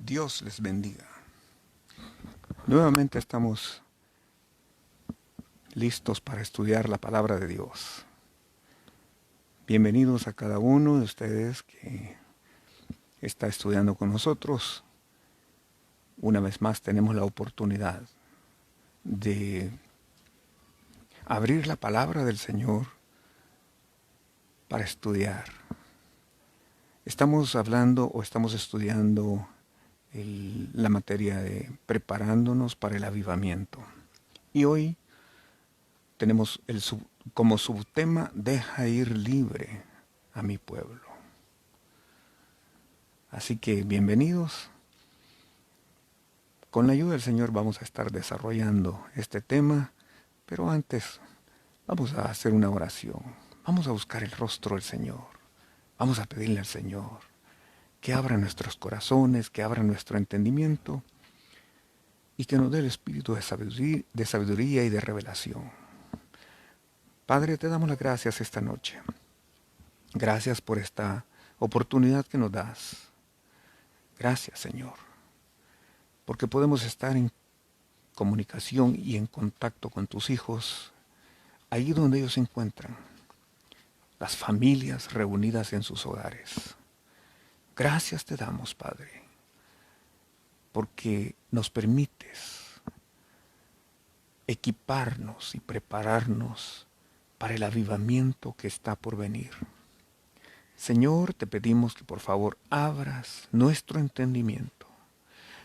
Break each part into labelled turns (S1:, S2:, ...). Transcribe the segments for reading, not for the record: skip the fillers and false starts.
S1: Dios les bendiga. Nuevamente estamos listos para estudiar la palabra de Dios. Bienvenidos a cada uno de ustedes que está estudiando con nosotros. Una vez más tenemos la oportunidad de abrir la palabra del Señor para estudiar. Estamos hablando o estamos estudiando la materia de preparándonos para el avivamiento. Y hoy tenemos como subtema: deja ir libre a mi pueblo. Así que bienvenidos. Con la ayuda del Señor vamos a estar desarrollando este tema, pero antes vamos a hacer una oración. Vamos a buscar el rostro del Señor. Vamos a pedirle al Señor que abra nuestros corazones, que abra nuestro entendimiento y que nos dé el espíritu de sabiduría y de revelación. Padre, te damos las gracias esta noche. Gracias por esta oportunidad que nos das. Gracias, Señor, porque podemos estar en comunicación y en contacto con tus hijos, ahí donde ellos se encuentran, las familias reunidas en sus hogares. Gracias te damos, Padre, porque nos permites equiparnos y prepararnos para el avivamiento que está por venir. Señor, te pedimos que por favor abras nuestro entendimiento,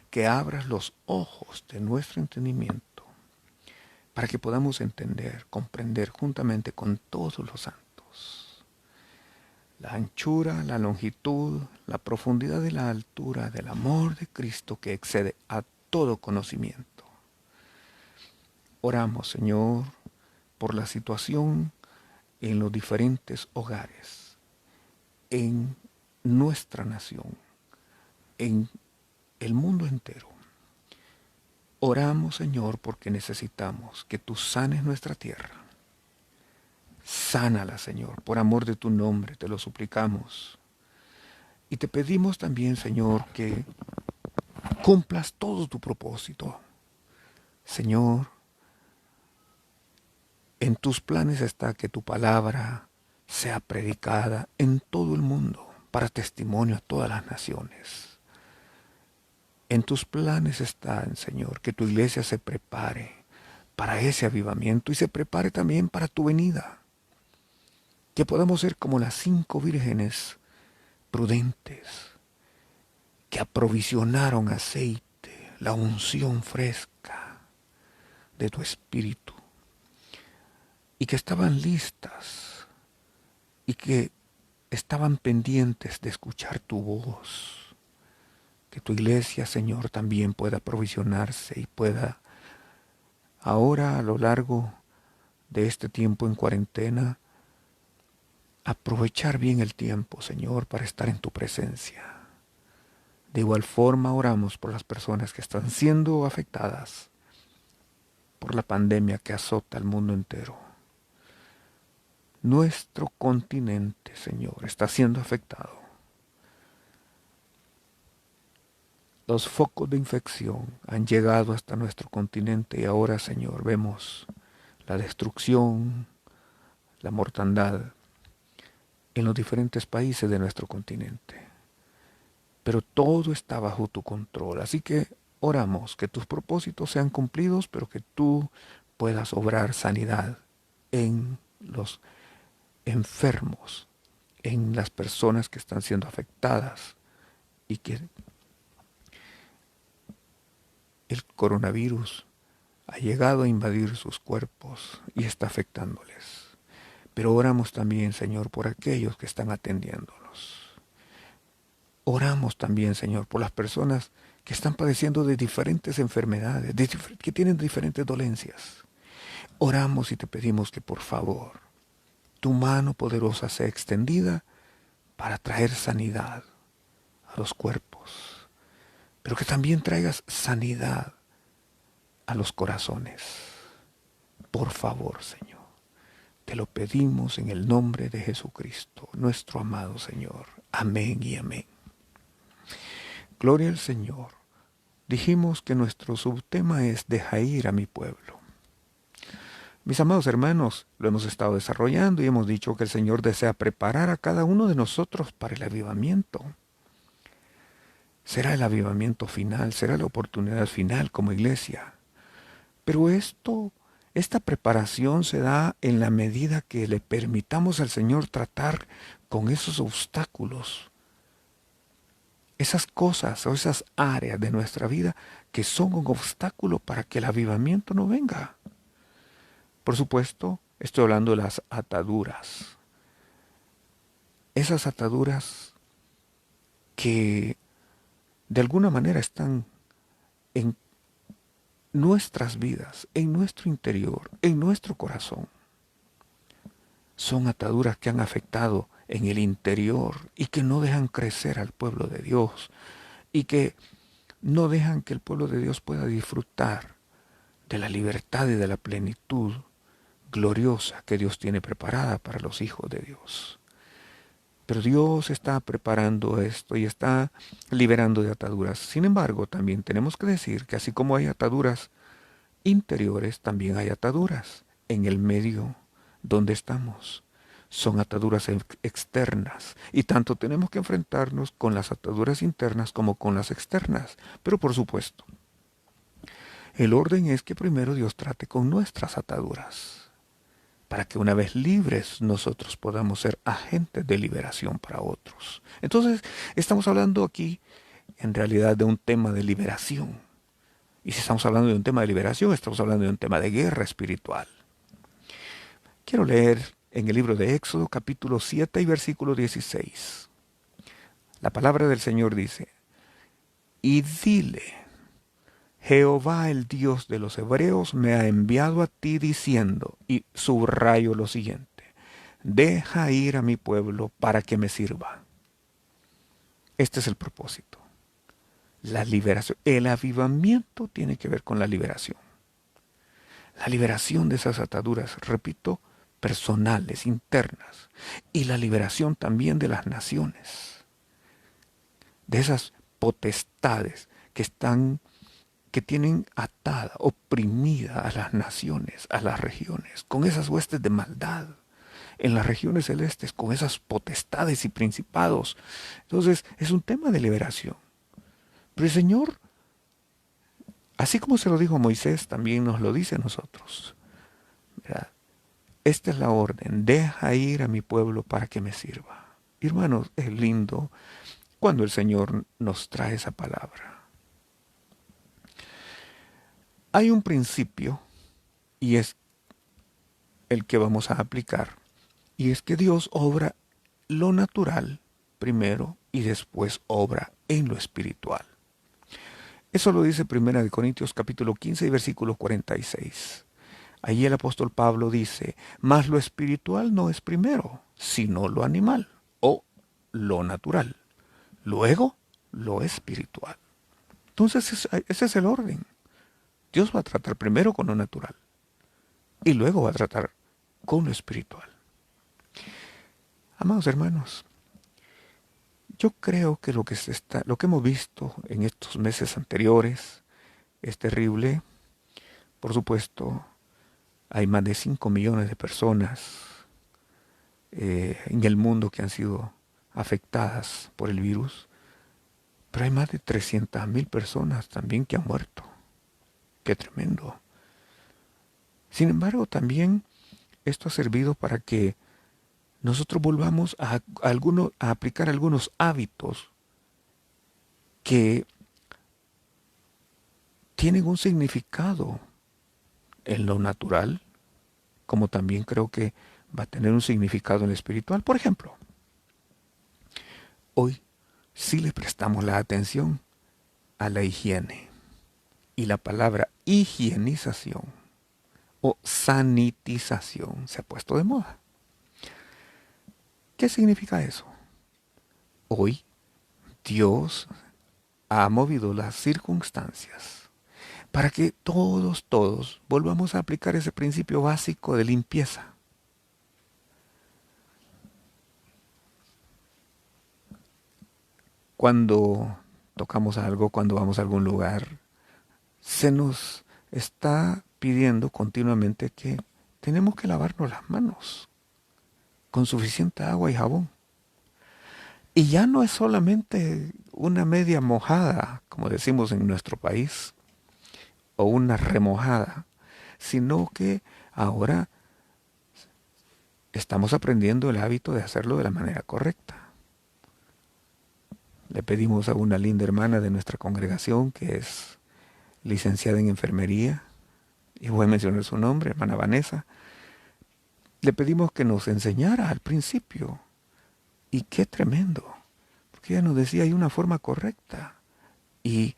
S1: que abras los ojos de nuestro entendimiento, para que podamos entender, comprender juntamente con todos los santos la anchura, la longitud, la profundidad y la altura del amor de Cristo que excede a todo conocimiento. Oramos, Señor, por la situación en los diferentes hogares, en nuestra nación, en el mundo entero. Oramos, Señor, porque necesitamos que tú sanes nuestra tierra. Sánala, Señor, por amor de tu nombre, te lo suplicamos. Y te pedimos también, Señor, que cumplas todo tu propósito. Señor, en tus planes está que tu palabra sea predicada en todo el mundo para testimonio a todas las naciones. En tus planes está, Señor, que tu iglesia se prepare para ese avivamiento y se prepare también para tu venida. Que podamos ser como las 5 vírgenes prudentes que aprovisionaron aceite, la unción fresca de tu Espíritu, y que estaban listas y que estaban pendientes de escuchar tu voz. Que tu iglesia, Señor, también pueda aprovisionarse y pueda ahora, a lo largo de este tiempo en cuarentena, aprovechar bien el tiempo, Señor, para estar en tu presencia. De igual forma oramos por las personas que están siendo afectadas por la pandemia que azota al mundo entero. Nuestro continente, Señor, está siendo afectado. Los focos de infección han llegado hasta nuestro continente y ahora, Señor, vemos la destrucción, la mortandad en los diferentes países de nuestro continente. Pero todo está bajo tu control. Así que oramos que tus propósitos sean cumplidos, pero que tú puedas obrar sanidad en los enfermos, en las personas que están siendo afectadas y que el coronavirus ha llegado a invadir sus cuerpos y está afectándoles. Pero oramos también, Señor, por aquellos que están atendiéndolos. Oramos también, Señor, por las personas que están padeciendo de diferentes enfermedades, que tienen diferentes dolencias. Oramos y te pedimos que por favor tu mano poderosa sea extendida para traer sanidad a los cuerpos, pero que también traigas sanidad a los corazones. Por favor, Señor, te lo pedimos en el nombre de Jesucristo, nuestro amado Señor. Amén y amén. Gloria al Señor. Dijimos que nuestro subtema es deja ir a mi pueblo. Mis amados hermanos, lo hemos estado desarrollando y hemos dicho que el Señor desea preparar a cada uno de nosotros para el avivamiento. Será el avivamiento final, será la oportunidad final como iglesia. Pero esta preparación se da en la medida que le permitamos al Señor tratar con esos obstáculos, esas cosas o esas áreas de nuestra vida que son un obstáculo para que el avivamiento no venga. Por supuesto, estoy hablando de las ataduras. Esas ataduras que de alguna manera están en nuestras vidas, en nuestro interior, en nuestro corazón. Son ataduras que han afectado en el interior y que no dejan crecer al pueblo de Dios y que no dejan que el pueblo de Dios pueda disfrutar de la libertad y de la plenitud gloriosa que Dios tiene preparada para los hijos de Dios. Pero Dios está preparando esto y está liberando de ataduras. Sin embargo, también tenemos que decir que así como hay ataduras interiores, también hay ataduras en el medio donde estamos. Son ataduras externas y tanto tenemos que enfrentarnos con las ataduras internas como con las externas. Pero por supuesto, el orden es que primero Dios trate con nuestras ataduras, para que una vez libres nosotros podamos ser agentes de liberación para otros. Entonces, estamos hablando aquí en realidad de un tema de liberación. Y si estamos hablando de un tema de liberación, estamos hablando de un tema de guerra espiritual. Quiero leer en el libro de Éxodo capítulo 7 y versículo 16. La palabra del Señor dice, y dile, Jehová el Dios de los hebreos me ha enviado a ti diciendo, y subrayo lo siguiente, deja ir a mi pueblo para que me sirva. Este es el propósito, la liberación. El avivamiento tiene que ver con la liberación. La liberación de esas ataduras, repito, personales, internas, y la liberación también de las naciones, de esas potestades que tienen atada, oprimida a las naciones, a las regiones, con esas huestes de maldad en las regiones celestes, con esas potestades y principados. Entonces, es un tema de liberación. Pero el Señor, así como se lo dijo a Moisés, también nos lo dice a nosotros. ¿Verdad? Esta es la orden, deja ir a mi pueblo para que me sirva. Hermanos, es lindo cuando el Señor nos trae esa palabra. Hay un principio, y es el que vamos a aplicar, y es que Dios obra lo natural primero y después obra en lo espiritual. Eso lo dice 1 Corintios capítulo 15 y versículo 46. Allí el apóstol Pablo dice, mas lo espiritual no es primero, sino lo animal o lo natural. Luego, lo espiritual. Entonces, ese es el orden. Dios va a tratar primero con lo natural y luego va a tratar con lo espiritual. Amados hermanos, yo creo que lo que hemos visto en estos meses anteriores es terrible. Por supuesto, hay más de 5 millones de personas en el mundo que han sido afectadas por el virus, pero hay más de 300.000 personas también que han muerto. ¡Qué tremendo! Sin embargo, también esto ha servido para que nosotros volvamos a aplicar algunos hábitos que tienen un significado en lo natural, como también creo que va a tener un significado en lo espiritual. Por ejemplo, hoy sí le prestamos la atención a la higiene. Y la palabra higienización o sanitización se ha puesto de moda. ¿Qué significa eso? Hoy Dios ha movido las circunstancias para que todos volvamos a aplicar ese principio básico de limpieza. Cuando tocamos algo, cuando vamos a algún lugar, se nos está pidiendo continuamente que tenemos que lavarnos las manos con suficiente agua y jabón. Y ya no es solamente una media mojada, como decimos en nuestro país, o una remojada, sino que ahora estamos aprendiendo el hábito de hacerlo de la manera correcta. Le pedimos a una linda hermana de nuestra congregación que es licenciada en enfermería, y voy a mencionar su nombre, hermana Vanessa. Le pedimos que nos enseñara al principio. Y qué tremendo, porque ella nos decía hay una forma correcta y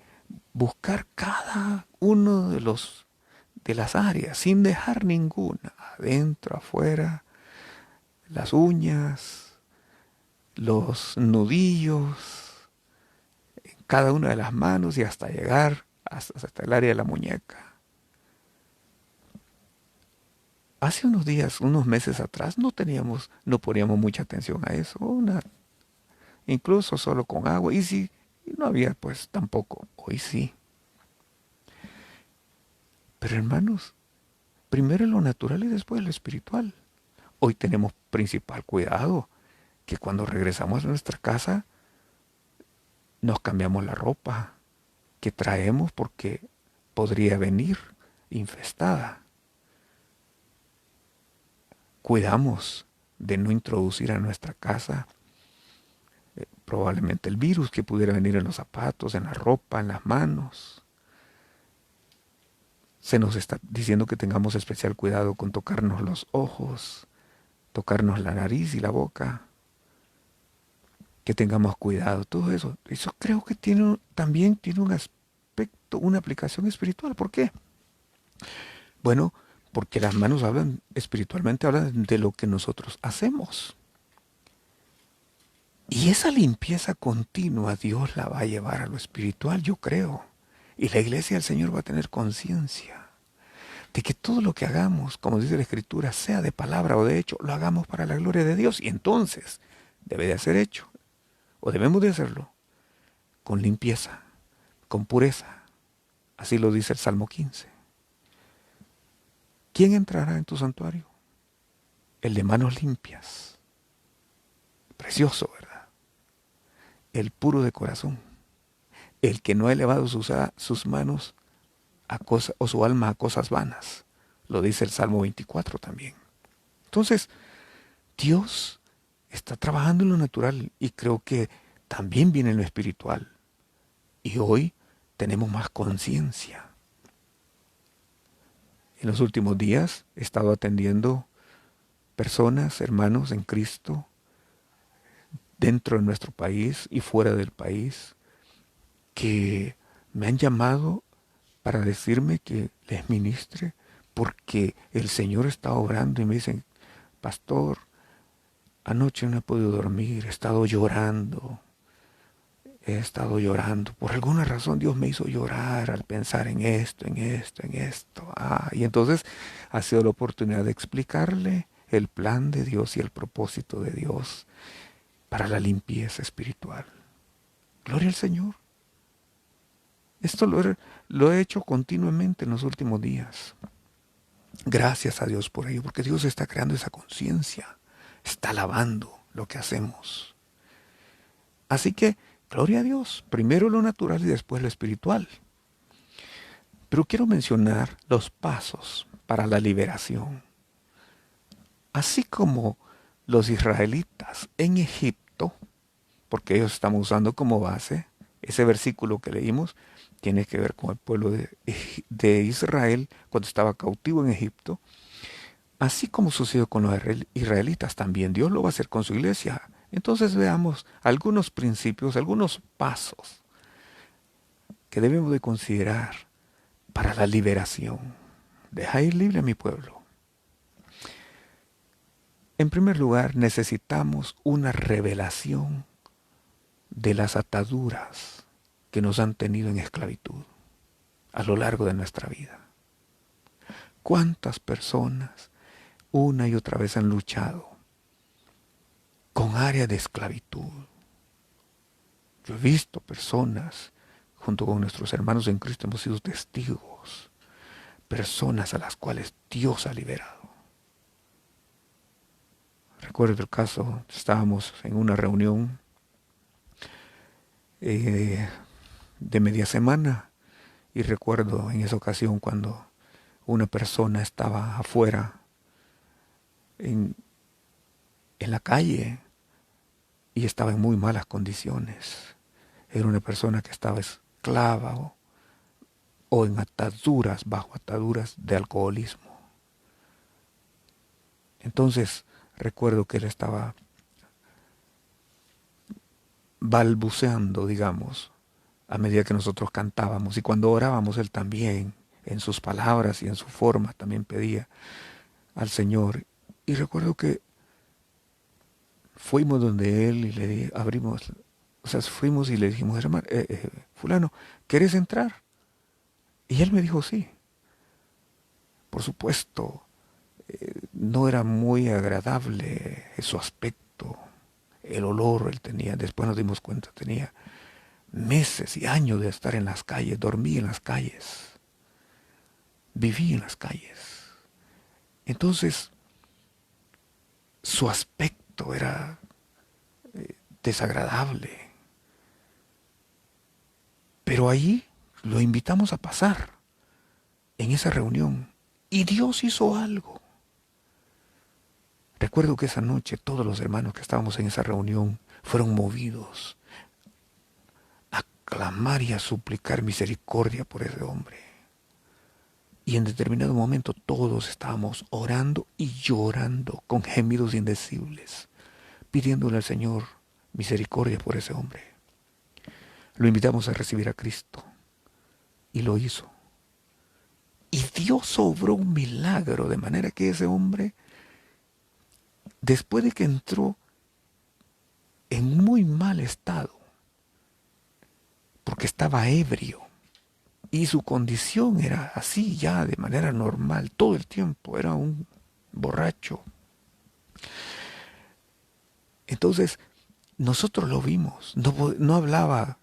S1: buscar cada uno de las áreas sin dejar ninguna, adentro, afuera, las uñas, los nudillos, en cada una de las manos y hasta llegar hasta el área de la muñeca. Hace unos días, unos meses atrás, no poníamos mucha atención a eso, incluso solo con agua, y si no había, pues tampoco, hoy sí. Pero hermanos, primero lo natural y después lo espiritual. Hoy tenemos principal cuidado, que cuando regresamos a nuestra casa, nos cambiamos la ropa que traemos porque podría venir infestada. Cuidamos de no introducir a nuestra casa probablemente el virus que pudiera venir en los zapatos, en la ropa, en las manos. Se nos está diciendo que tengamos especial cuidado con tocarnos los ojos, tocarnos la nariz y la boca, que tengamos cuidado, todo eso. Eso creo que también tiene un aspecto, una aplicación espiritual. ¿Por qué? Bueno, porque las manos espiritualmente hablan de lo que nosotros hacemos. Y esa limpieza continua Dios la va a llevar a lo espiritual, yo creo. Y la iglesia del Señor va a tener conciencia de que todo lo que hagamos, como dice la Escritura, sea de palabra o de hecho, lo hagamos para la gloria de Dios. Y entonces debe de ser hecho, o debemos de hacerlo, con limpieza, con pureza. Así lo dice el Salmo 15. ¿Quién entrará en tu santuario? El de manos limpias. Precioso, ¿verdad? El puro de corazón. El que no ha elevado sus manos a cosas, o su alma a cosas vanas. Lo dice el Salmo 24 también. Entonces, Dios está trabajando en lo natural y creo que también viene en lo espiritual. Y hoy tenemos más conciencia. En los últimos días he estado atendiendo personas, hermanos en Cristo, dentro de nuestro país y fuera del país, que me han llamado para decirme que les ministre porque el Señor está obrando y me dicen, pastor, anoche no he podido dormir, he estado llorando. Por alguna razón Dios me hizo llorar al pensar en esto, en esto, en esto. Y entonces ha sido la oportunidad de explicarle el plan de Dios y el propósito de Dios para la limpieza espiritual. Gloria al Señor. Esto lo he hecho continuamente en los últimos días. Gracias a Dios por ello, porque Dios está creando esa conciencia, está lavando lo que hacemos. Así que, gloria a Dios, primero lo natural y después lo espiritual. Pero quiero mencionar los pasos para la liberación. Así como los israelitas en Egipto, porque ellos estamos usando como base ese versículo que leímos, tiene que ver con el pueblo de Israel cuando estaba cautivo en Egipto. Así como sucedió con los israelitas, también Dios lo va a hacer con su iglesia. Entonces veamos algunos principios, algunos pasos que debemos de considerar para la liberación. Deja ir libre a mi pueblo. En primer lugar, necesitamos una revelación de las ataduras que nos han tenido en esclavitud a lo largo de nuestra vida. ¿Cuántas personas una y otra vez han luchado con áreas de esclavitud? Yo he visto personas, junto con nuestros hermanos en Cristo, hemos sido testigos, personas a las cuales Dios ha liberado. Recuerdo el caso, estábamos en una reunión de media semana y recuerdo en esa ocasión cuando una persona estaba afuera en la calle y estaba en muy malas condiciones. Era una persona que estaba esclava o en ataduras, bajo ataduras de alcoholismo. Entonces recuerdo que él estaba balbuceando, digamos, a medida que nosotros cantábamos. Y cuando orábamos, él también, en sus palabras y en su forma, también pedía al Señor. Y recuerdo que fuimos donde él y le abrimos, o sea, fuimos y le dijimos, hermano, fulano, ¿quieres entrar? Y él me dijo sí. Por supuesto, no era muy agradable su aspecto, el olor él tenía, después nos dimos cuenta, tenía meses y años de estar en las calles, dormí en las calles, viví en las calles. Entonces, su aspecto era desagradable. Pero ahí lo invitamos a pasar en esa reunión y Dios hizo algo. Recuerdo que esa noche todos los hermanos que estábamos en esa reunión fueron movidos a clamar y a suplicar misericordia por ese hombre. Y en determinado momento todos estábamos orando y llorando con gemidos indecibles, pidiéndole al Señor misericordia por ese hombre. Lo invitamos a recibir a Cristo y lo hizo. Y Dios obró un milagro de manera que ese hombre, después de que entró en muy mal estado, porque estaba ebrio, y su condición era así ya de manera normal, todo el tiempo, era un borracho. Entonces, nosotros lo vimos, no hablaba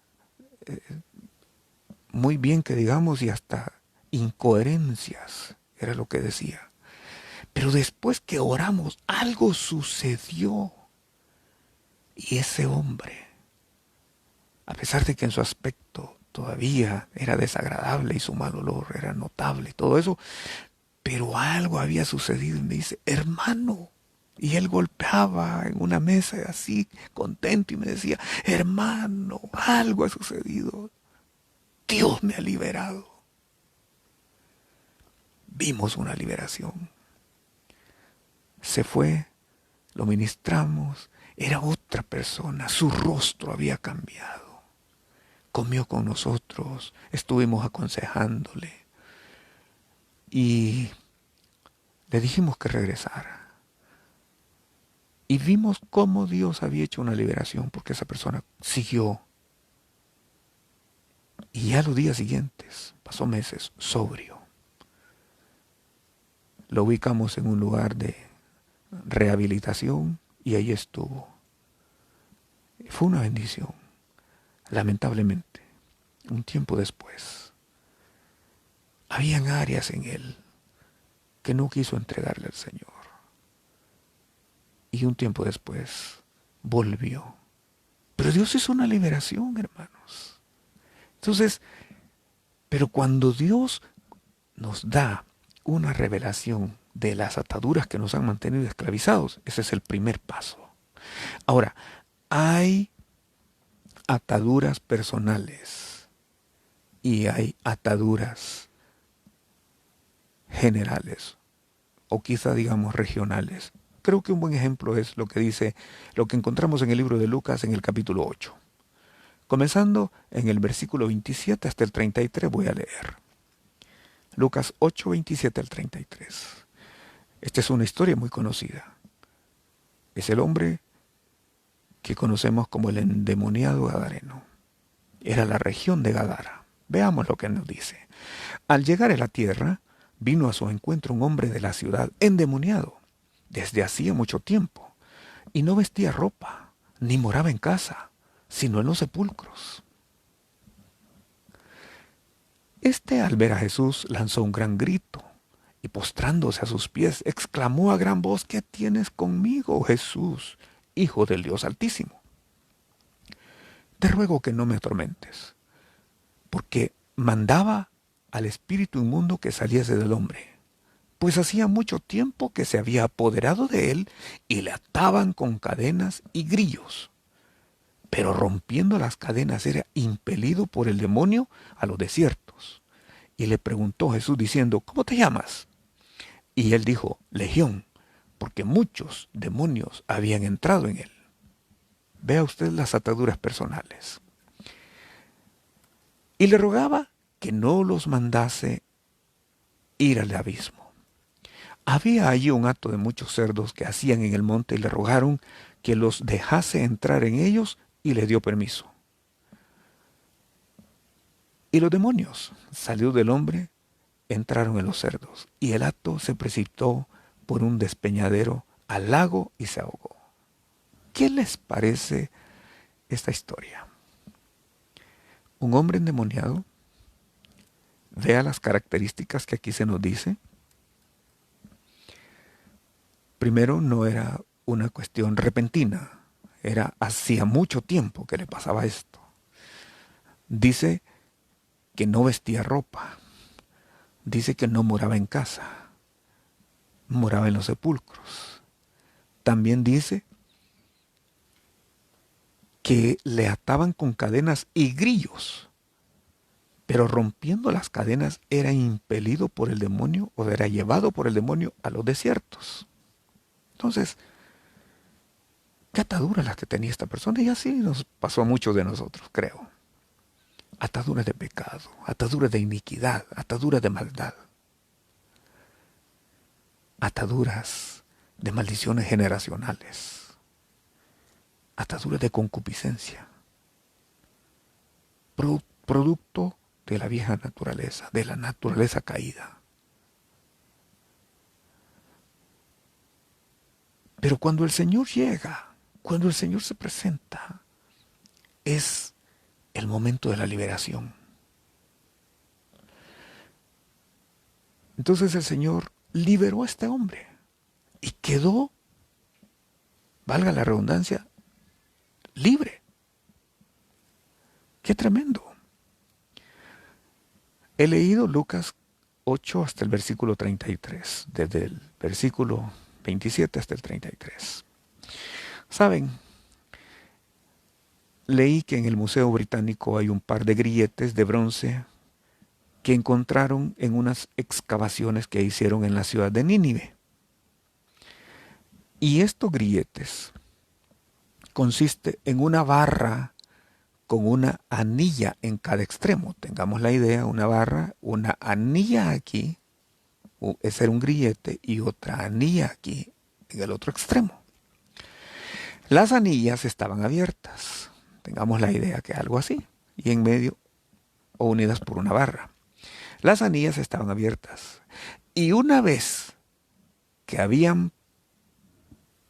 S1: muy bien que digamos y hasta incoherencias era lo que decía. Pero después que oramos, algo sucedió. Y ese hombre, a pesar de que en su aspecto todavía era desagradable y su mal olor era notable y todo eso, pero algo había sucedido y me dice, hermano, y él golpeaba en una mesa así, contento, y me decía, hermano, algo ha sucedido, Dios me ha liberado. Vimos una liberación. Se fue, lo ministramos, era otra persona, su rostro había cambiado. Comió con nosotros, estuvimos aconsejándole y le dijimos que regresara. Y vimos cómo Dios había hecho una liberación porque esa persona siguió. Y ya los días siguientes, pasó meses, sobrio. Lo ubicamos en un lugar de rehabilitación y ahí estuvo. Fue una bendición. Lamentablemente, un tiempo después, habían áreas en él que no quiso entregarle al Señor. Y un tiempo después volvió. Pero Dios hizo una liberación, hermanos. Entonces, pero cuando Dios nos da una revelación de las ataduras que nos han mantenido esclavizados, ese es el primer paso. Ahora, hay ataduras personales y hay ataduras generales o quizá digamos regionales. Creo que un buen ejemplo es lo que dice, lo que encontramos en el libro de Lucas en el capítulo 8. Comenzando en el versículo 27 hasta el 33 voy a leer. Lucas 8, 27 al 33. Esta es una historia muy conocida. Es el hombre que conocemos como el endemoniado gadareno. Era la región de Gadara. Veamos lo que nos dice. Al llegar a la tierra, vino a su encuentro un hombre de la ciudad endemoniado desde hacía mucho tiempo, y no vestía ropa, ni moraba en casa, sino en los sepulcros. Al ver a Jesús, lanzó un gran grito y postrándose a sus pies, exclamó a gran voz: ¿Qué tienes conmigo, Jesús, Hijo del Dios Altísimo? Te ruego que no me atormentes, porque mandaba al espíritu inmundo que saliese del hombre, pues hacía mucho tiempo que se había apoderado de él y le ataban con cadenas y grillos. Pero rompiendo las cadenas era impelido por el demonio a los desiertos. Y le preguntó Jesús diciendo: ¿Cómo te llamas? Y él dijo: Legión, porque muchos demonios habían entrado en él. Vea usted las ataduras personales. Y le rogaba que no los mandase ir al abismo. Había allí un hato de muchos cerdos que hacían en el monte y le rogaron que los dejase entrar en ellos, y le dio permiso. Y los demonios, salidos del hombre, entraron en los cerdos, y el hato se precipitó por un despeñadero al lago y se ahogó. ¿Qué les parece esta historia? Un hombre endemoniado, vea las características que aquí se nos dice. Primero, no era una cuestión repentina, era hacía mucho tiempo que le pasaba esto. Dice que no vestía ropa, dice que no moraba en casa, moraba en los sepulcros. También dice que le ataban con cadenas y grillos, pero rompiendo las cadenas era impelido por el demonio, o era llevado por el demonio a los desiertos. Entonces, qué ataduras las que tenía esta persona, y así nos pasó a muchos de nosotros, creo. Ataduras de pecado, ataduras de iniquidad, ataduras de maldad, ataduras de maldiciones generacionales, ataduras de concupiscencia, producto de la vieja naturaleza, de la naturaleza caída. Pero cuando el Señor llega, cuando el Señor se presenta, es el momento de la liberación. Entonces el Señor liberó a este hombre y quedó, valga la redundancia, libre. ¡Qué tremendo! He leído Lucas 8 hasta el versículo 33, desde el versículo 27 hasta el 33. ¿Saben? Leí que en el Museo Británico hay un par de grilletes de bronce que encontraron en unas excavaciones que hicieron en la ciudad de Nínive. Y estos grilletes consiste en una barra con una anilla en cada extremo. Tengamos la idea: una barra, una anilla aquí, ese era un grillete, y otra anilla aquí en el otro extremo. Las anillas estaban abiertas. Tengamos la idea que algo así, y en medio, o unidas por una barra. Las anillas estaban abiertas. Y una vez que habían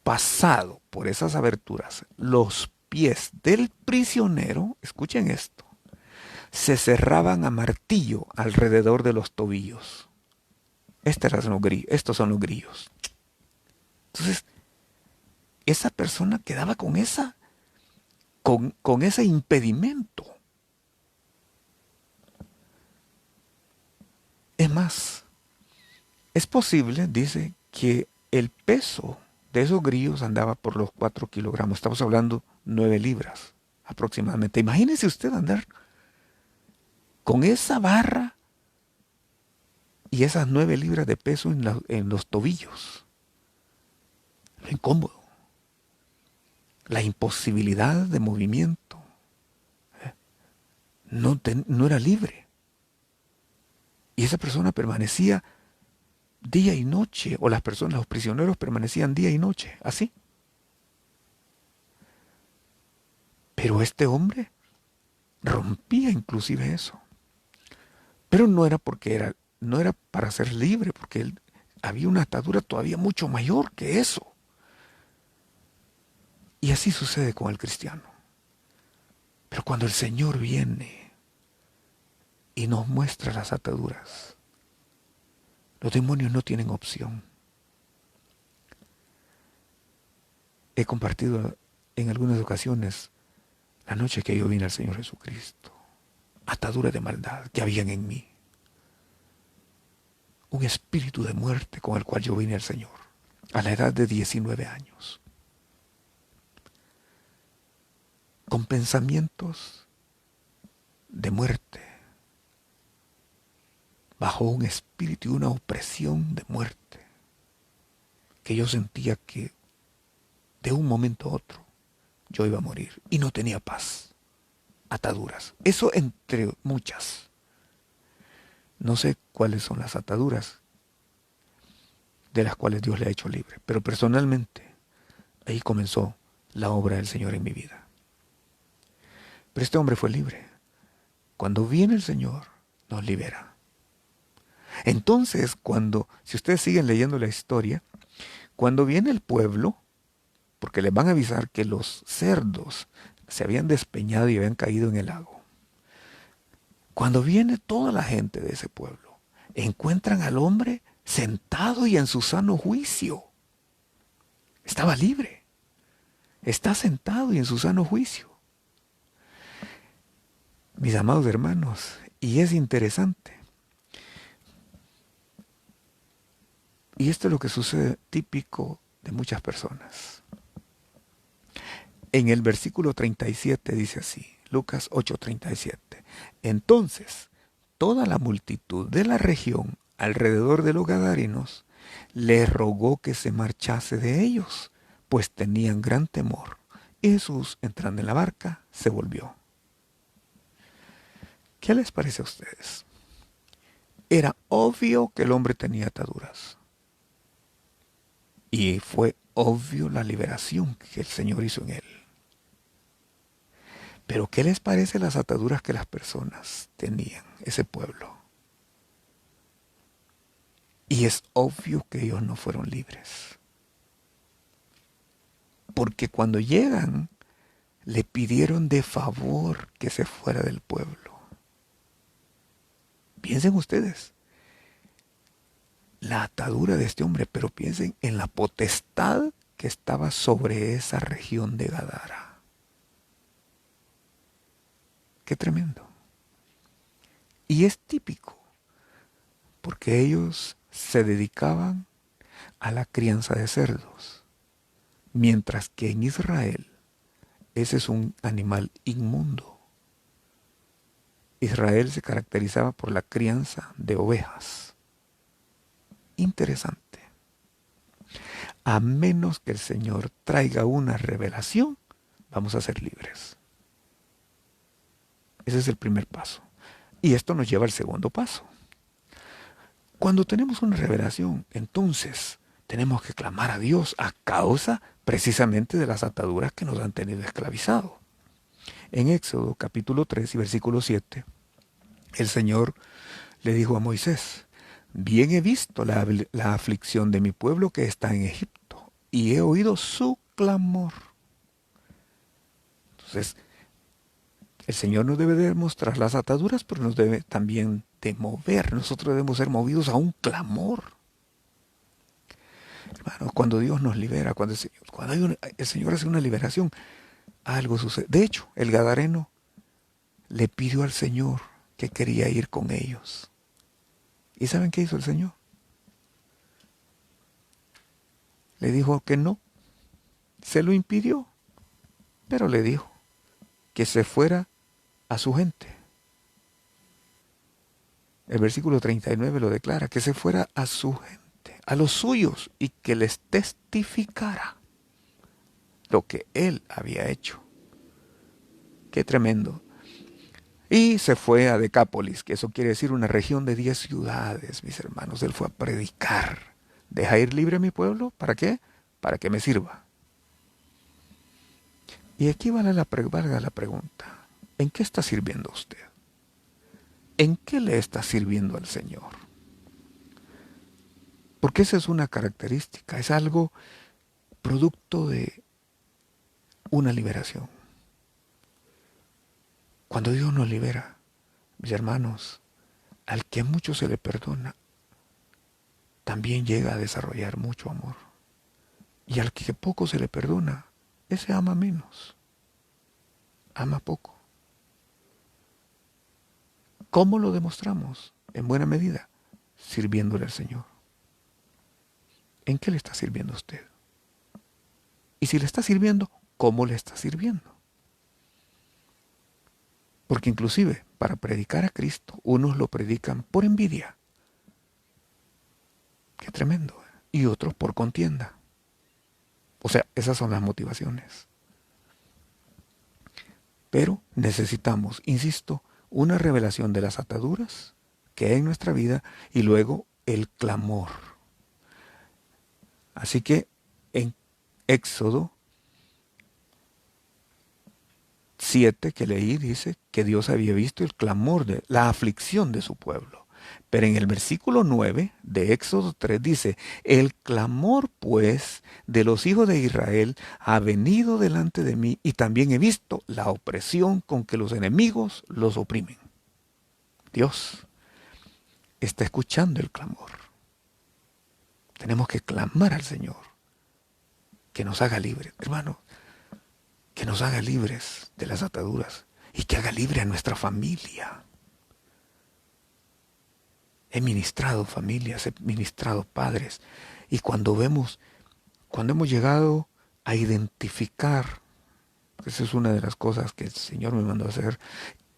S1: pasado por esas aberturas, los pies del prisionero, escuchen esto, se cerraban a martillo alrededor de los tobillos. Estos son los grillos. Entonces, esa persona quedaba con ese impedimento. Es más, es posible, dice, que el peso de esos grillos andaba por los 4 kilogramos. Estamos hablando 9 libras aproximadamente. Imagínese usted andar con esa barra y esas 9 libras de peso en los tobillos. Lo incómodo. La imposibilidad de movimiento. No era libre. Y esa persona permanecía día y noche, o los prisioneros permanecían día y noche, así. Pero este hombre rompía inclusive eso. Pero no era para ser libre, porque había una atadura todavía mucho mayor que eso. Y así sucede con el cristiano. Pero cuando el Señor viene y nos muestra las ataduras, los demonios no tienen opción. He compartido en algunas ocasiones la noche que yo vine al Señor Jesucristo, ataduras de maldad que habían en mí, un espíritu de muerte con el cual yo vine al Señor a la edad de 19 años, con pensamientos de muerte, bajo un espíritu y una opresión de muerte, que yo sentía que de un momento a otro yo iba a morir y no tenía paz, ataduras, eso entre muchas. No sé cuáles son las ataduras de las cuales Dios le ha hecho libre, pero personalmente ahí comenzó la obra del Señor en mi vida. Pero este hombre fue libre. Cuando viene el Señor, nos libera. Entonces, si ustedes siguen leyendo la historia, cuando viene el pueblo, porque les van a avisar que los cerdos se habían despeñado y habían caído en el lago. Cuando viene toda la gente de ese pueblo, encuentran al hombre sentado y en su sano juicio. Estaba libre. Está sentado y en su sano juicio. Mis amados hermanos, y es interesante. Y esto es lo que sucede típico de muchas personas. En el versículo 37 dice así, Lucas 8:37. Entonces, toda la multitud de la región alrededor de los Gadarenos le rogó que se marchase de ellos, pues tenían gran temor. Y Jesús, entrando en la barca, se volvió. ¿Qué les parece a ustedes? Era obvio que el hombre tenía ataduras. Y fue obvio la liberación que el Señor hizo en él. Pero ¿qué les parece las ataduras que las personas tenían, ese pueblo? Y es obvio que ellos no fueron libres. Porque cuando llegan, le pidieron de favor que se fuera del pueblo. Piensen ustedes, la atadura de este hombre, pero piensen en la potestad que estaba sobre esa región de Gadara. Qué tremendo. Y es típico, porque ellos se dedicaban a la crianza de cerdos, mientras que en Israel ese es un animal inmundo. Israel se caracterizaba por la crianza de ovejas. Interesante. A menos que el Señor traiga una revelación, vamos a ser libres. Ese es el primer paso. Y esto nos lleva al segundo paso. Cuando tenemos una revelación, entonces tenemos que clamar a Dios a causa precisamente de las ataduras que nos han tenido esclavizados. En Éxodo capítulo 3 y versículo 7, el Señor le dijo a Moisés, bien he visto la aflicción de mi pueblo que está en Egipto y he oído su clamor. Entonces, el Señor nos debe de mostrar las ataduras, pero nos debe también de mover. Nosotros debemos ser movidos a un clamor. Hermano, cuando Dios nos libera, cuando el Señor hace una liberación, algo sucede. De hecho, el Gadareno le pidió al Señor que quería ir con ellos. ¿Y saben qué hizo el Señor? Le dijo que no. Se lo impidió. Pero le dijo que se fuera a su gente. El versículo 39 lo declara, que se fuera a su gente, a los suyos, y que les testificara lo que él había hecho. Qué tremendo. Y se fue a Decápolis, que eso quiere decir una región de 10 ciudades, mis hermanos. Él fue a predicar. ¿Deja ir libre a mi pueblo? ¿Para qué? Para que me sirva. Y aquí valga la pregunta. ¿En qué está sirviendo usted? ¿En qué le está sirviendo al Señor? Porque esa es una característica, es algo producto de una liberación. Cuando Dios nos libera, mis hermanos, al que mucho se le perdona, también llega a desarrollar mucho amor. Y al que poco se le perdona, ese ama menos, ama poco. ¿Cómo lo demostramos? En buena medida, sirviéndole al Señor. ¿En qué le está sirviendo a usted? Y si le está sirviendo, ¿cómo le está sirviendo? Porque inclusive para predicar a Cristo, unos lo predican por envidia. Qué tremendo. Y otros por contienda. O sea, esas son las motivaciones. Pero necesitamos, insisto, una revelación de las ataduras que hay en nuestra vida y luego el clamor. Así que en Éxodo 7 que leí dice que Dios había visto el clamor de la aflicción de su pueblo. Pero en el versículo 9 de Éxodo 3 dice, el clamor pues de los hijos de Israel ha venido delante de mí y también he visto la opresión con que los enemigos los oprimen. Dios está escuchando el clamor. Tenemos que clamar al Señor que nos haga libres, hermano, que nos haga libres de las ataduras y que haga libre a nuestra familia. He ministrado familias, he ministrado padres y cuando hemos llegado a identificar, esa es una de las cosas que el Señor me mandó a hacer,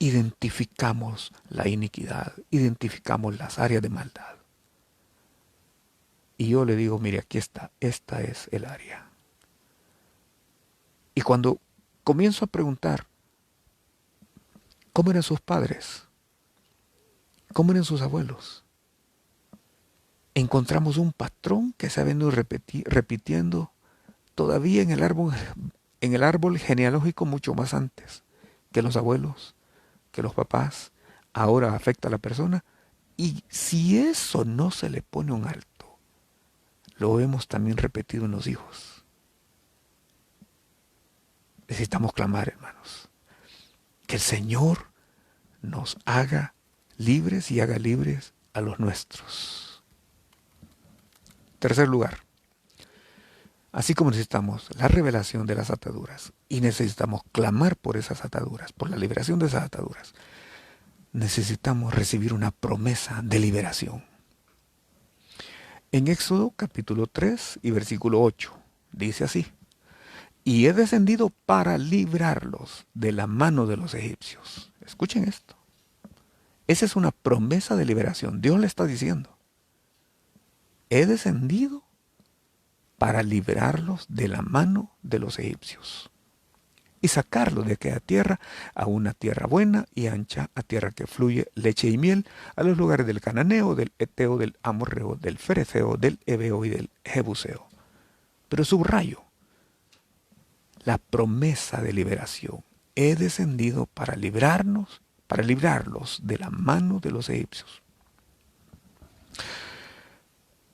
S1: identificamos la iniquidad, identificamos las áreas de maldad. Y yo le digo, mire, aquí está, esta es el área. Y cuando comienzo a preguntar, ¿cómo eran sus padres? ¿Cómo eran sus abuelos? Encontramos un patrón que se ha venido repitiendo todavía en el árbol genealógico mucho más antes que los abuelos, que los papás. Ahora afecta a la persona. Y si eso no se le pone un alto, lo vemos también repetido en los hijos. Necesitamos clamar, hermanos, que el Señor nos haga libres y haga libres a los nuestros. Tercer lugar, así como necesitamos la revelación de las ataduras y necesitamos clamar por esas ataduras, por la liberación de esas ataduras, necesitamos recibir una promesa de liberación. En Éxodo capítulo 3 y versículo 8 dice así, y he descendido para librarlos de la mano de los egipcios. Escuchen esto. Esa es una promesa de liberación. Dios le está diciendo, he descendido para librarlos de la mano de los egipcios y sacarlos de aquella tierra a una tierra buena y ancha, a tierra que fluye leche y miel, a los lugares del cananeo, del eteo, del amorreo, del fereceo, del heveo y del jebuseo. Pero subrayo la promesa de liberación. He descendido para librarlos de la mano de los egipcios.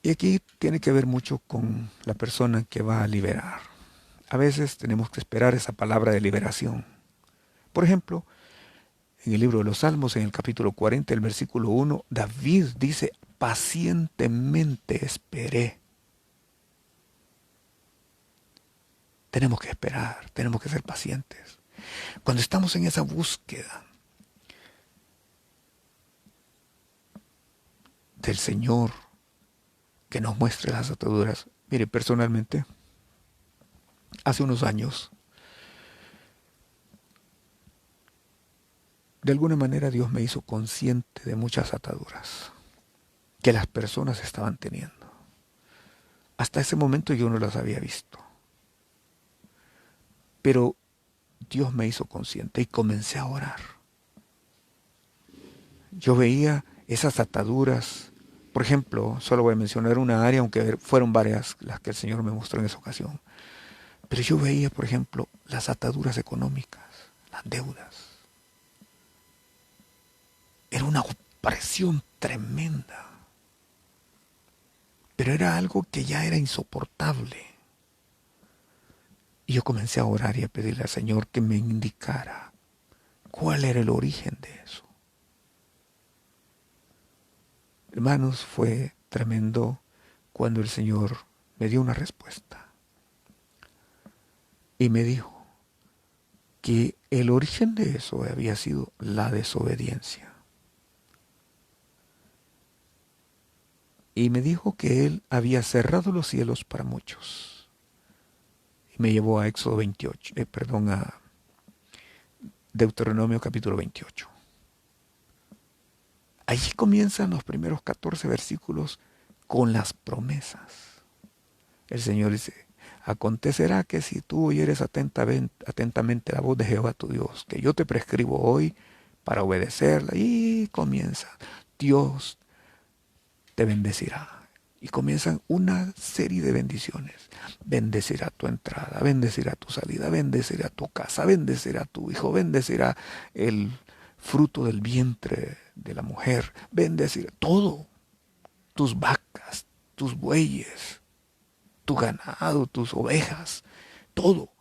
S1: Y aquí tiene que ver mucho con la persona que va a liberar. A veces tenemos que esperar esa palabra de liberación. Por ejemplo, en el libro de los Salmos, en el capítulo 40, el versículo 1, David dice, pacientemente esperé. Tenemos que esperar, tenemos que ser pacientes. Cuando estamos en esa búsqueda del Señor que nos muestre las ataduras, mire, personalmente, hace unos años, de alguna manera Dios me hizo consciente de muchas ataduras que las personas estaban teniendo. Hasta ese momento yo no las había visto. Pero Dios me hizo consciente y comencé a orar. Yo veía esas ataduras. Por ejemplo, solo voy a mencionar una área, aunque fueron varias las que el Señor me mostró en esa ocasión. Pero yo veía, por ejemplo, las ataduras económicas, las deudas. Era una opresión tremenda. Pero era algo que ya era insoportable. Y yo comencé a orar y a pedirle al Señor que me indicara ¿Cuál era el origen de eso? Hermanos, fue tremendo cuando el Señor me dio una respuesta y me dijo que el origen de eso había sido la desobediencia. Y me dijo que Él había cerrado los cielos para muchos. Y me llevó a Éxodo 28, a Deuteronomio capítulo 28. Allí comienzan los primeros 14 versículos con las promesas. El Señor dice, acontecerá que si tú oyeres atentamente la voz de Jehová tu Dios, que yo te prescribo hoy para obedecerla, y comienza, Dios te bendecirá. Y comienzan una serie de bendiciones. Bendecirá tu entrada, bendecirá tu salida, bendecirá tu casa, bendecirá tu hijo, bendecirá el fruto del vientre de la mujer, bendecirá todo, tus vacas, tus bueyes, tu ganado, tus ovejas, todo.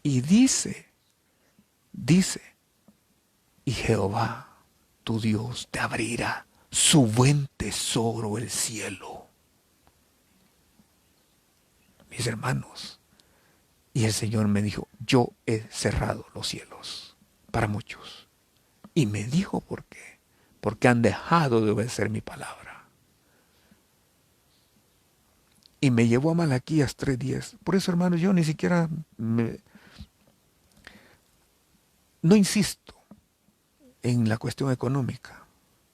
S1: Y dice, y Jehová, tu Dios, te abrirá su buen tesoro, el cielo. Mis hermanos, y el Señor me dijo, yo he cerrado los cielos para muchos. Y me dijo por qué. Porque han dejado de obedecer mi palabra. Y me llevó a Malaquías 3:10. Por eso, hermanos, yo ni siquiera no insisto en la cuestión económica.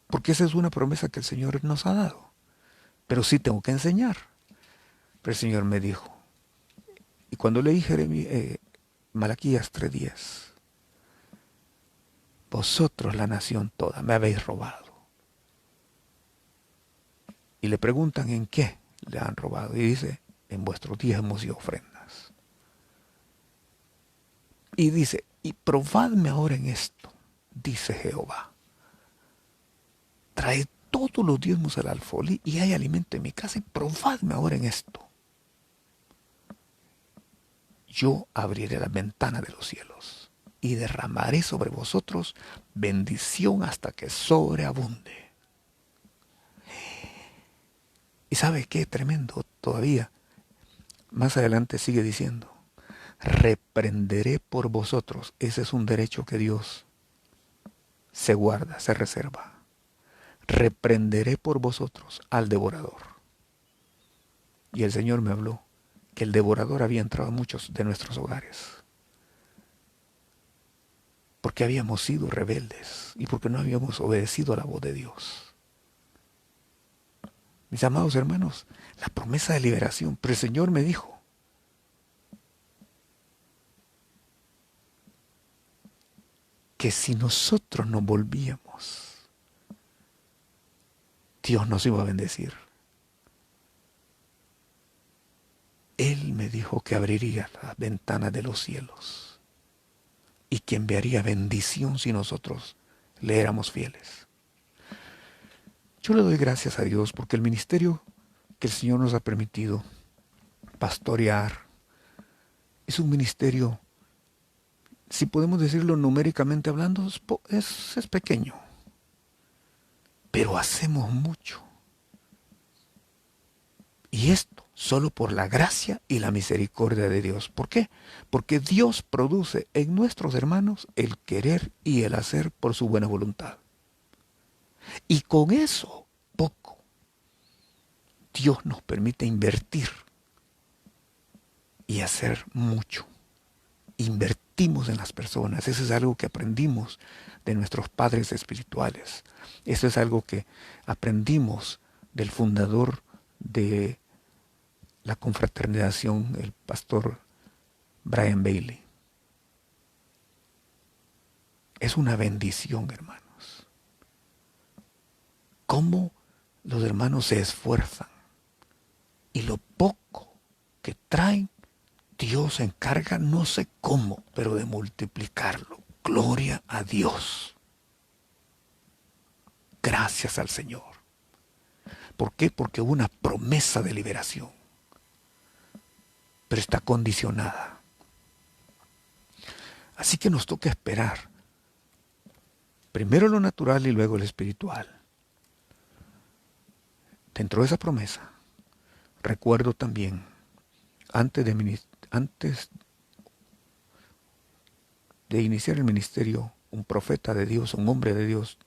S1: Porque esa es una promesa que el Señor nos ha dado. Pero sí tengo que enseñar. Pero el Señor me dijo, y cuando leí Malaquías 3:10, vosotros la nación toda me habéis robado. Y le preguntan en qué le han robado. Y dice, en vuestros diezmos y ofrendas. Y dice, y probadme ahora en esto, dice Jehová. Traed todos los diezmos al alfolí y hay alimento en mi casa y probadme ahora en esto. Yo abriré la ventana de los cielos y derramaré sobre vosotros bendición hasta que sobreabunde. ¿Y sabe qué? Tremendo todavía. Más adelante sigue diciendo, reprenderé por vosotros. Ese es un derecho que Dios se guarda, se reserva. Reprenderé por vosotros al devorador. Y el Señor me habló que el devorador había entrado a muchos de nuestros hogares. Porque habíamos sido rebeldes y porque no habíamos obedecido a la voz de Dios. Mis amados hermanos, la promesa de liberación. Pero el Señor me dijo, que si nosotros nos volvíamos, Dios nos iba a bendecir. Él me dijo que abriría las ventanas de los cielos y que enviaría bendición si nosotros le éramos fieles. Yo le doy gracias a Dios porque el ministerio que el Señor nos ha permitido pastorear es un ministerio, si podemos decirlo numéricamente hablando, es pequeño, pero hacemos mucho. Y esto solo por la gracia y la misericordia de Dios. ¿Por qué? Porque Dios produce en nuestros hermanos el querer y el hacer por su buena voluntad. Y con eso, poco, Dios nos permite invertir y hacer mucho. Invertimos en las personas. Eso es algo que aprendimos de nuestros padres espirituales. Eso es algo que aprendimos del fundador de la confraternización, el pastor Brian Bailey. Es una bendición, hermanos. Cómo los hermanos se esfuerzan y lo poco que traen, Dios se encarga, no sé cómo, pero de multiplicarlo. Gloria a Dios. Gracias al Señor. ¿Por qué? Porque hubo una promesa de liberación, pero está condicionada Así que nos toca esperar. Primero lo natural y luego lo espiritual. Dentro de esa promesa, recuerdo también, antes de iniciar el ministerio, un profeta de Dios, un hombre de Dios,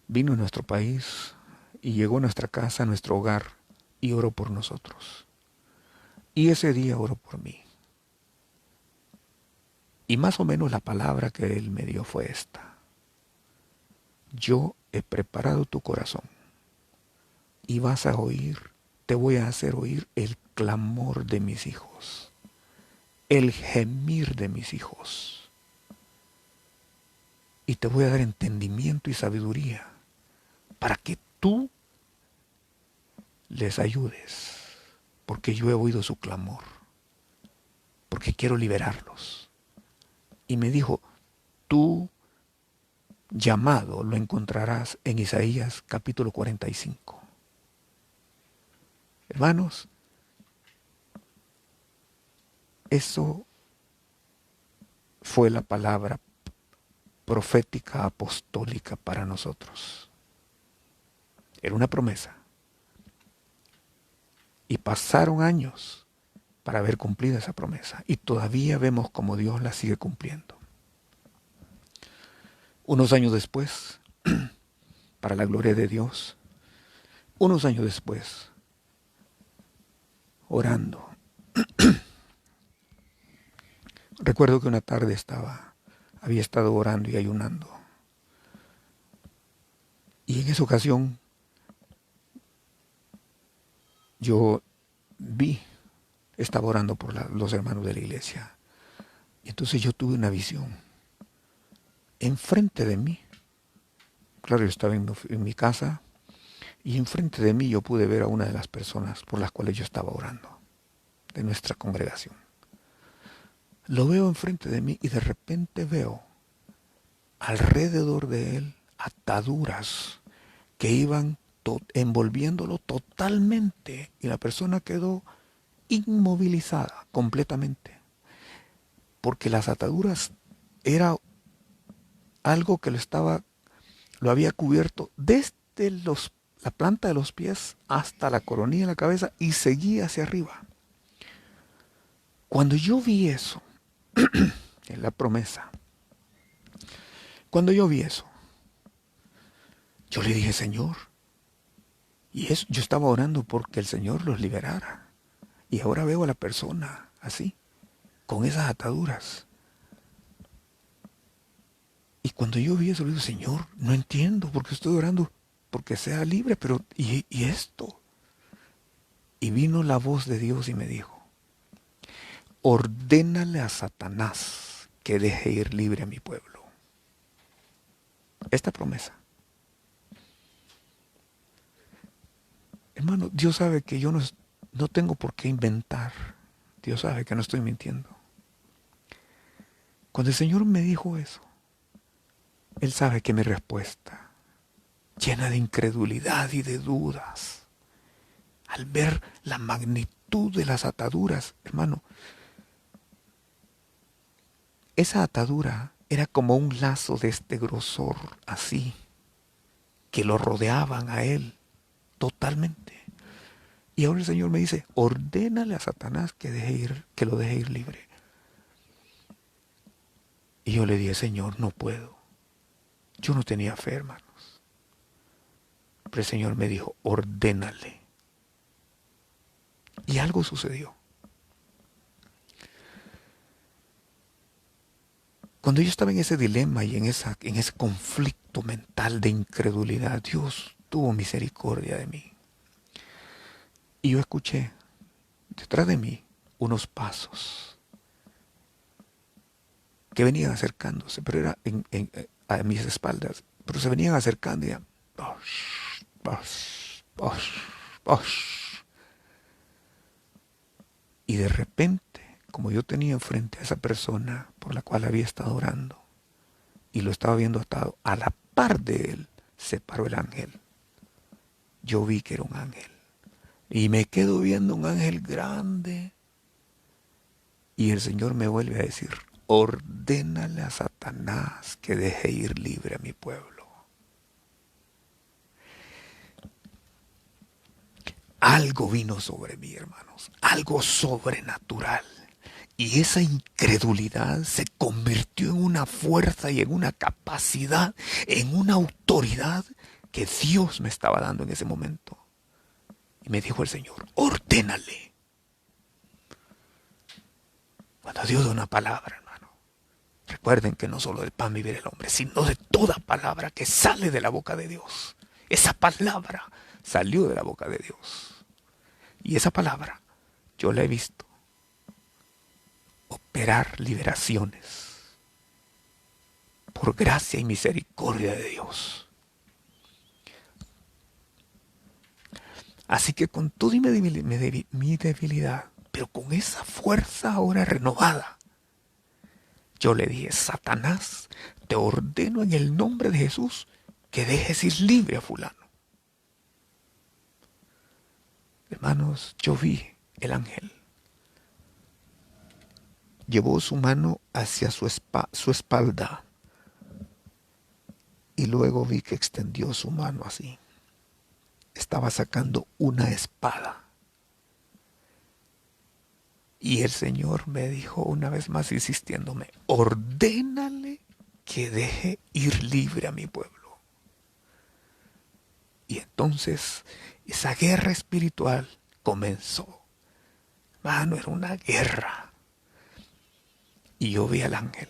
S1: vino a nuestro país y llegó a nuestra casa, a nuestro hogar, y oró por nosotros. Y ese día oró por mí. Y más o menos la palabra que él me dio fue esta: yo he preparado tu corazón y vas a oír, te voy a hacer oír el clamor de mis hijos, el gemir de mis hijos. Y te voy a dar entendimiento y sabiduría para que tú les ayudes, porque yo he oído su clamor, porque quiero liberarlos. Y me dijo, tu llamado lo encontrarás en Isaías capítulo 45. Hermanos, eso fue la palabra profética apostólica para nosotros. Era una promesa. Y pasaron años para ver cumplida esa promesa. Y todavía vemos cómo Dios la sigue cumpliendo. Unos años después, para la gloria de Dios, unos años después, orando, recuerdo que una tarde había estado orando y ayunando. Y en esa ocasión yo estaba orando por los hermanos de la iglesia. Y entonces yo tuve una visión. Enfrente de mí, claro, yo estaba en mi casa, y enfrente de mí yo pude ver a una de las personas por las cuales yo estaba orando, de nuestra congregación. Lo veo enfrente de mí y de repente veo alrededor de él ataduras que iban envolviéndolo totalmente, y la persona quedó inmovilizada completamente, porque las ataduras era algo que lo había cubierto desde la planta de los pies hasta la coronilla de la cabeza y seguía hacia arriba. Cuando yo vi eso, en la promesa, cuando yo vi eso, yo le dije, Señor, yo estaba orando porque el Señor los liberara. Y ahora veo a la persona así, con esas ataduras. Y cuando yo vi eso, le digo, Señor, no entiendo por qué estoy orando, porque sea libre, pero ¿y esto? Y vino la voz de Dios y me dijo, ordénale a Satanás que deje ir libre a mi pueblo. Esta promesa. Hermano, Dios sabe que yo no tengo por qué inventar. Dios sabe que no estoy mintiendo. Cuando el Señor me dijo eso, Él sabe que mi respuesta, llena de incredulidad y de dudas, al ver la magnitud de las ataduras, hermano, esa atadura era como un lazo de este grosor, así, que lo rodeaban a él totalmente. Y ahora el Señor me dice, ordénale a Satanás que lo deje ir libre. Y yo le dije, Señor, no puedo. Yo no tenía fe, hermanos. Pero el Señor me dijo, ordénale. Y algo sucedió. Cuando yo estaba en ese dilema y en ese conflicto mental de incredulidad, Dios tuvo misericordia de mí. Y yo escuché detrás de mí unos pasos que venían acercándose, pero era a mis espaldas, pero se venían acercando y ya, posh, posh, posh, posh. Y de repente, como yo tenía enfrente a esa persona por la cual había estado orando y lo estaba viendo atado, a la par de él se paró el ángel. Yo vi que era un ángel. Y me quedo viendo un ángel grande. Y el Señor me vuelve a decir, ordénale a Satanás que deje ir libre a mi pueblo. Algo vino sobre mí, hermanos, algo sobrenatural. Y esa incredulidad se convirtió en una fuerza y en una capacidad, en una autoridad que Dios me estaba dando en ese momento. Y me dijo el Señor, ordénale. Cuando Dios da una palabra, hermano, recuerden que no solo del pan vivirá el hombre, sino de toda palabra que sale de la boca de Dios. Esa palabra salió de la boca de Dios. Y esa palabra yo la he visto operar liberaciones por gracia y misericordia de Dios. Así que con toda mi debilidad, pero con esa fuerza ahora renovada, yo le dije, Satanás, te ordeno en el nombre de Jesús que dejes ir libre a fulano. Hermanos, yo vi el ángel. Llevó su mano hacia su espalda y luego vi que extendió su mano así. Estaba sacando una espada. Y el Señor me dijo una vez más insistiéndome, ordénale que deje ir libre a mi pueblo. Y entonces esa guerra espiritual comenzó. Mano, era una guerra. Y yo vi al ángel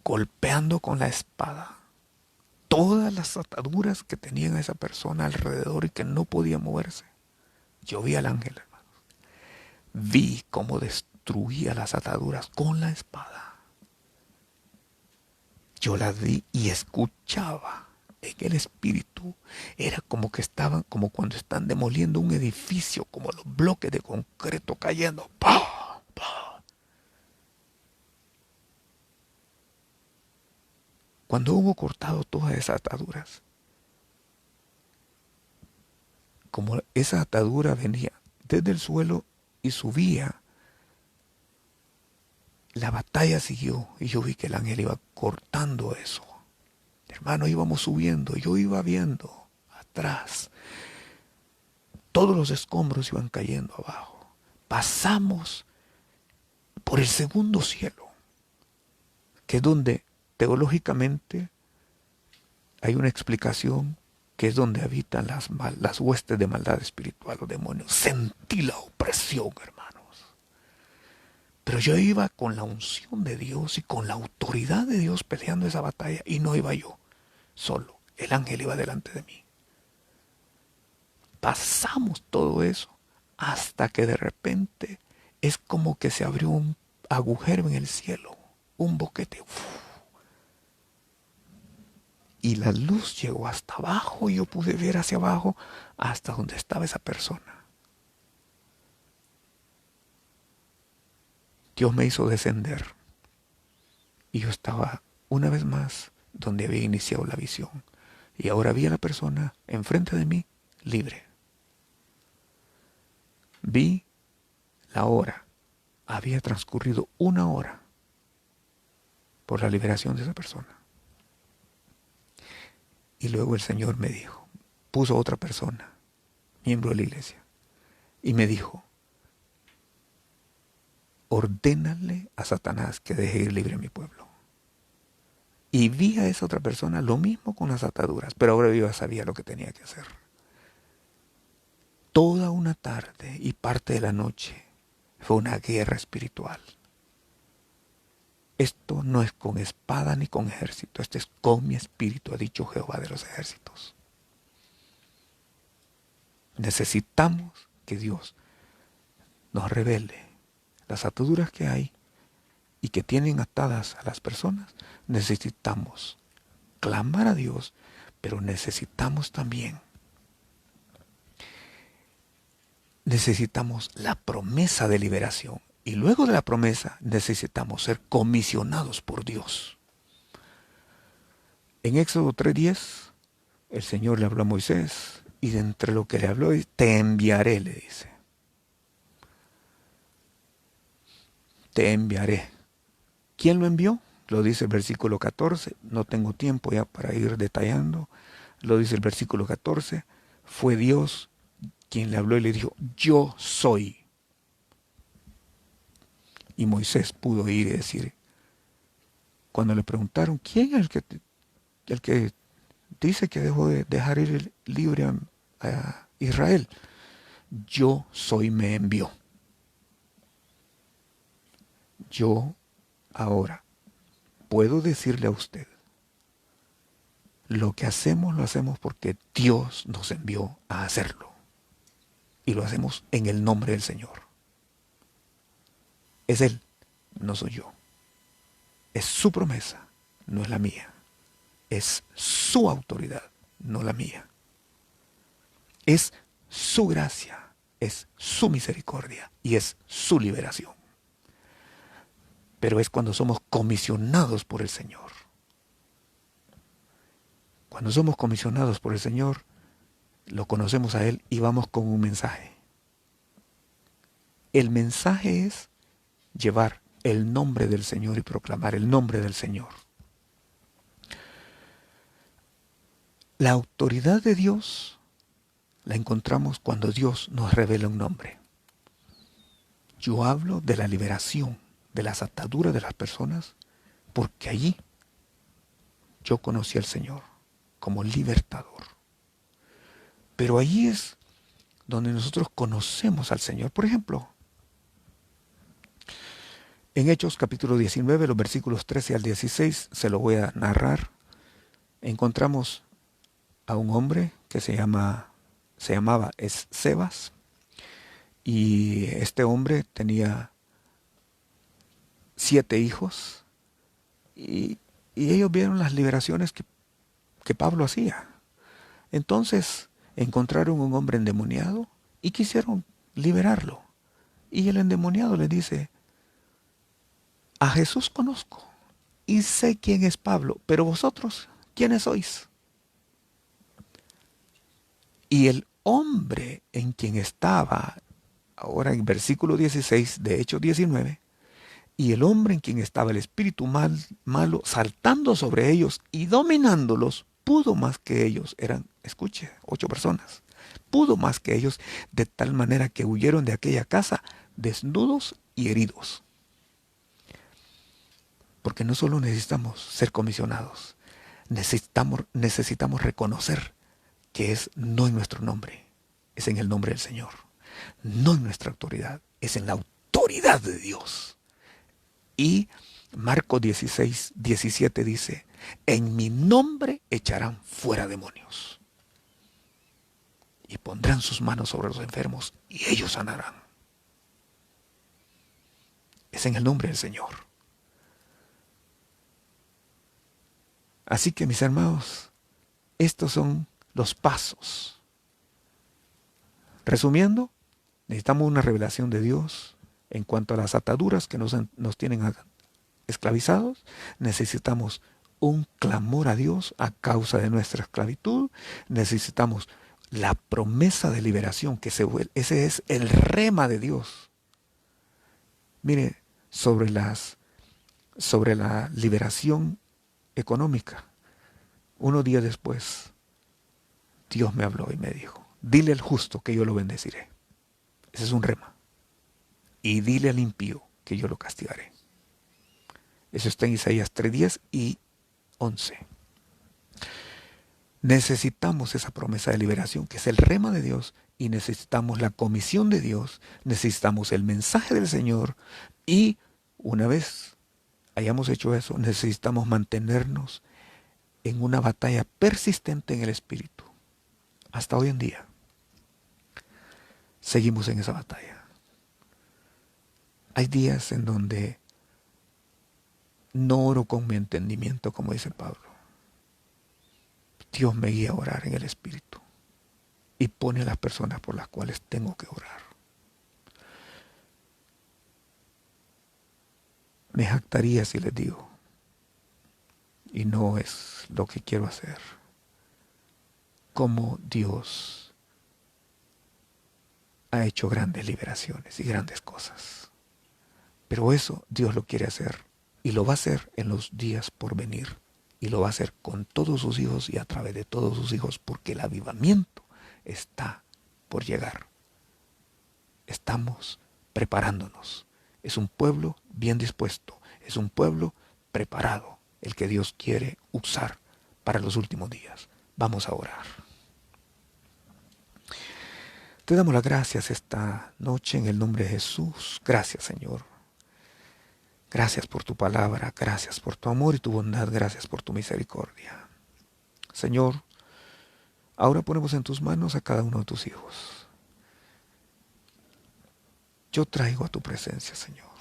S1: golpeando con la espada todas las ataduras que tenían a esa persona alrededor y que no podía moverse. Yo vi al ángel, hermano. Vi cómo destruía las ataduras con la espada. Yo las vi y escuchaba en el espíritu. Era como que estaban, como cuando están demoliendo un edificio, como los bloques de concreto cayendo. ¡Pah! ¡Pah! Cuando hubo cortado todas esas ataduras, como esa atadura venía desde el suelo y subía, la batalla siguió y yo vi que el ángel iba cortando eso. Hermano, íbamos subiendo, yo iba viendo atrás. Todos los escombros iban cayendo abajo. Pasamos por el segundo cielo, que es donde teológicamente hay una explicación que es donde habitan las huestes de maldad espiritual, los demonios. Sentí la opresión, hermanos. Pero yo iba con la unción de Dios y con la autoridad de Dios peleando esa batalla y no iba yo solo. El ángel iba delante de mí. Pasamos todo eso hasta que de repente es como que se abrió un agujero en el cielo, un boquete. Y la luz llegó hasta abajo y yo pude ver hacia abajo hasta donde estaba esa persona. Dios me hizo descender y yo estaba una vez más donde había iniciado la visión. Y ahora vi a la persona enfrente de mí libre. Vi la hora. Había transcurrido 1 hora por la liberación de esa persona. Y luego el Señor me dijo, puso otra persona, miembro de la iglesia, y me dijo, ordénale a Satanás que deje ir libre a mi pueblo. Y vi a esa otra persona lo mismo con las ataduras, pero ahora yo ya sabía lo que tenía que hacer. Toda una tarde y parte de la noche fue una guerra espiritual. Esto no es con espada ni con ejército, esto es con mi espíritu, ha dicho Jehová de los ejércitos. Necesitamos que Dios nos revele las ataduras que hay y que tienen atadas a las personas. Necesitamos clamar a Dios, pero necesitamos también la promesa de liberación. Y luego de la promesa necesitamos ser comisionados por Dios. En Éxodo 3:10, el Señor le habló a Moisés y de entre lo que le habló, te enviaré, le dice. Te enviaré. ¿Quién lo envió? Lo dice el versículo 14. No tengo tiempo ya para ir detallando. Lo dice el versículo 14. Fue Dios quien le habló y le dijo, yo soy. Y Moisés pudo ir y decir, cuando le preguntaron, ¿quién es el que dice que dejó de dejar ir libre a Israel? Yo soy, me envió. Yo ahora puedo decirle a usted, lo que hacemos lo hacemos porque Dios nos envió a hacerlo. Y lo hacemos en el nombre del Señor. Es Él, no soy yo. Es su promesa, no es la mía. Es su autoridad, no la mía. Es su gracia, es su misericordia y es su liberación. Pero es cuando somos comisionados por el Señor. Cuando somos comisionados por el Señor, lo conocemos a Él y vamos con un mensaje. El mensaje es llevar el nombre del Señor y proclamar el nombre del Señor. La autoridad de Dios la encontramos cuando Dios nos revela un nombre. Yo hablo de la liberación de las ataduras de las personas porque allí yo conocí al Señor como libertador. Pero allí es donde nosotros conocemos al Señor. Por ejemplo, en Hechos capítulo 19, los versículos 13 al 16, se lo voy a narrar, encontramos a un hombre que se llamaba Escevas, y este hombre tenía 7 hijos, y ellos vieron las liberaciones que Pablo hacía. Entonces encontraron un hombre endemoniado y quisieron liberarlo. Y el endemoniado le dice, a Jesús conozco y sé quién es Pablo, pero vosotros, ¿quiénes sois? Y el hombre en quien estaba, ahora en versículo 16 de Hechos 19, y el hombre en quien estaba el espíritu malo saltando sobre ellos y dominándolos, pudo más que ellos. Eran, escuche, 8 personas. Pudo más que ellos, de tal manera que huyeron de aquella casa desnudos y heridos. Porque no solo necesitamos ser comisionados, necesitamos reconocer que es no en nuestro nombre, es en el nombre del Señor. No en nuestra autoridad, es en la autoridad de Dios. Y Marcos 16, 17 dice, en mi nombre echarán fuera demonios y pondrán sus manos sobre los enfermos y ellos sanarán. Es en el nombre del Señor. Así que, mis hermanos, estos son los pasos. Resumiendo, necesitamos una revelación de Dios en cuanto a las ataduras que nos tienen esclavizados. Necesitamos un clamor a Dios a causa de nuestra esclavitud. Necesitamos la promesa de liberación, ese es el rema de Dios. Mire, sobre la liberación económica, unos días después, Dios me habló y me dijo, dile al justo que yo lo bendeciré. Ese es un rema. Y dile al impío que yo lo castigaré. Eso está en Isaías 3:10 y 11. Necesitamos esa promesa de liberación, que es el rema de Dios, y necesitamos la comisión de Dios, necesitamos el mensaje del Señor, y una vez hayamos hecho eso, necesitamos mantenernos en una batalla persistente en el Espíritu. Hasta hoy en día seguimos en esa batalla. Hay días en donde no oro con mi entendimiento, como dice Pablo. Dios me guía a orar en el Espíritu y pone a las personas por las cuales tengo que orar. Me jactaría si les digo, y no es lo que quiero hacer, cómo Dios ha hecho grandes liberaciones y grandes cosas. Pero eso Dios lo quiere hacer Y lo va a hacer en los días por venir. Y lo va a hacer con todos sus hijos y a través de todos sus hijos, porque el avivamiento está por llegar. Estamos preparándonos. Es un pueblo bien dispuesto. Es un pueblo preparado, el que Dios quiere usar para los últimos días. Vamos a orar. Te damos las gracias esta noche en el nombre de Jesús. Gracias, Señor. Gracias por tu palabra, gracias por tu amor y tu bondad, gracias por tu misericordia. Señor, ahora ponemos en tus manos a cada uno de tus hijos. Yo traigo a tu presencia, Señor,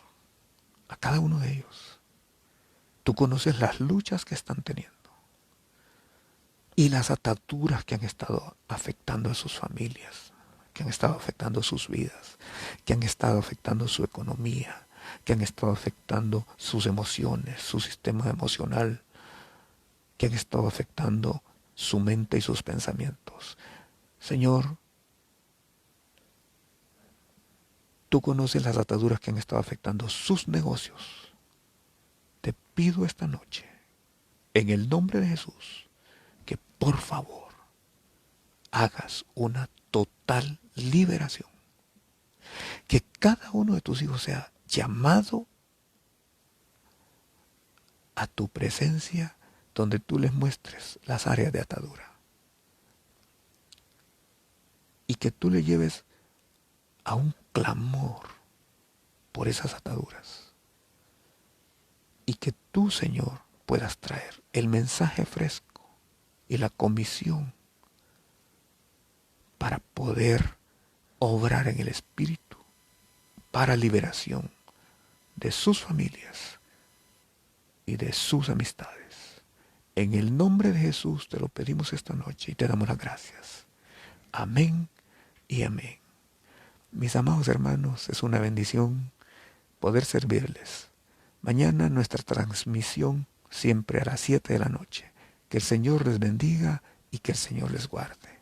S1: a cada uno de ellos. Tú conoces las luchas que están teniendo y las ataduras que han estado afectando a sus familias, que han estado afectando sus vidas, que han estado afectando su economía, que han estado afectando sus emociones, su sistema emocional, que han estado afectando su mente y sus pensamientos. Señor, tú conoces las ataduras que han estado afectando sus negocios. Te pido esta noche, en el nombre de Jesús, que por favor hagas una total liberación. Que cada uno de tus hijos sea llamado a tu presencia donde tú les muestres las áreas de atadura. Y que tú le lleves a un clamor por esas ataduras. Y que tú, Señor, puedas traer el mensaje fresco y la comisión para poder obrar en el Espíritu para liberación de sus familias y de sus amistades. En el nombre de Jesús te lo pedimos esta noche y te damos las gracias. Amén y amén. Mis amados hermanos, es una bendición poder servirles. Mañana nuestra transmisión siempre a las 7 de la noche. Que el Señor les bendiga y que el Señor les guarde.